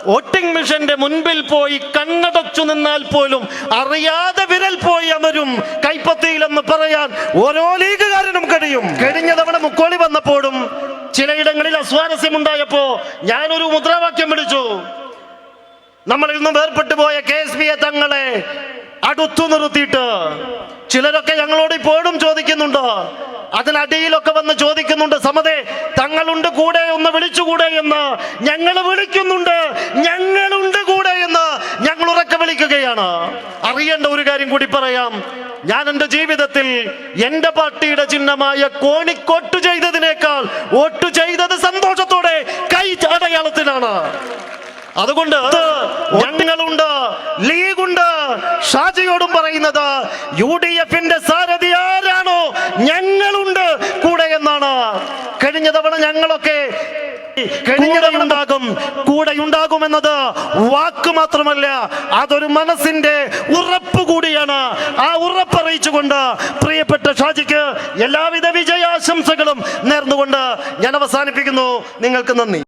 Voting മെഷീന്റെ മുൻപിൽ പോയി കണ്ണടച്ചു നിന്നാൽ പോലും അറിയാതെ വിരൽ പോയി അമരും കൈപ്പത്തിയിലെന്ന് പറയാൻ ഓരോ ലീഗുകാരനും കഴിയും. കഴിഞ്ഞ തവണ മുക്കോളി വന്നപ്പോഴും ചിലയിടങ്ങളിൽ അസ്വാരസ്യമുണ്ടായപ്പോ ഞാനൊരു മുദ്രാവാക്യം വിളിച്ചു. നമ്മളിൽ നിന്ന് വേർപെട്ടു പോയ KSP തങ്ങളെ അടുത്തു നിർത്തിയിട്ട് ചിലരൊക്കെ ഞങ്ങളോട് ഇപ്പോഴും ചോദിക്കുന്നുണ്ട്, അതിനടിയിലൊക്കെ വന്ന് ചോദിക്കുന്നുണ്ട്, സമതേ തങ്ങളുണ്ട് കൂടെ ഒന്ന് വിളിച്ചുകൂടെ എന്ന്. ഞങ്ങൾ വിളിക്കുന്നുണ്ട്, ഞങ്ങളുണ്ട് കൂടെ എന്ന് ഞങ്ങൾ ഉറക്കെ വിളിക്കുകയാണ്. അറിയേണ്ട ഒരു കാര്യം കൂടി പറയാം. ഞാൻ എൻ്റെ ജീവിതത്തിൽ എൻ്റെ പാർട്ടിയുടെ ചിഹ്നമായ കോണിക്കോട്ട് ചെയ്തതിനേക്കാൾ വോട്ട് ചെയ്തത് സന്തോഷത്തോടെ കൈ അടയാളത്തിനാണ്. അതുകൊണ്ട് ഞങ്ങളുണ്ട്, ലീഗുണ്ട്. ഷാജിയോടും പറയുന്നത് UDFന്റെ സാരഥി ആരാണോ ഞങ്ങളുണ്ട് കൂടെ എന്നാണ്. കഴിഞ്ഞ തവണ ഞങ്ങളൊക്കെ കൂടെയുണ്ടാകുമെന്നത് വാക്ക് മാത്രമല്ല, അതൊരു മനസ്സിന്റെ ഉറപ്പ് കൂടിയാണ്. ആ ഉറപ്പറിയിച്ചുകൊണ്ട് പ്രിയപ്പെട്ട ഷാജിക്ക് എല്ലാവിധ വിജയാശംസകളും നേർന്നുകൊണ്ട് ഞാൻ അവസാനിപ്പിക്കുന്നു. നിങ്ങൾക്ക് നന്ദി.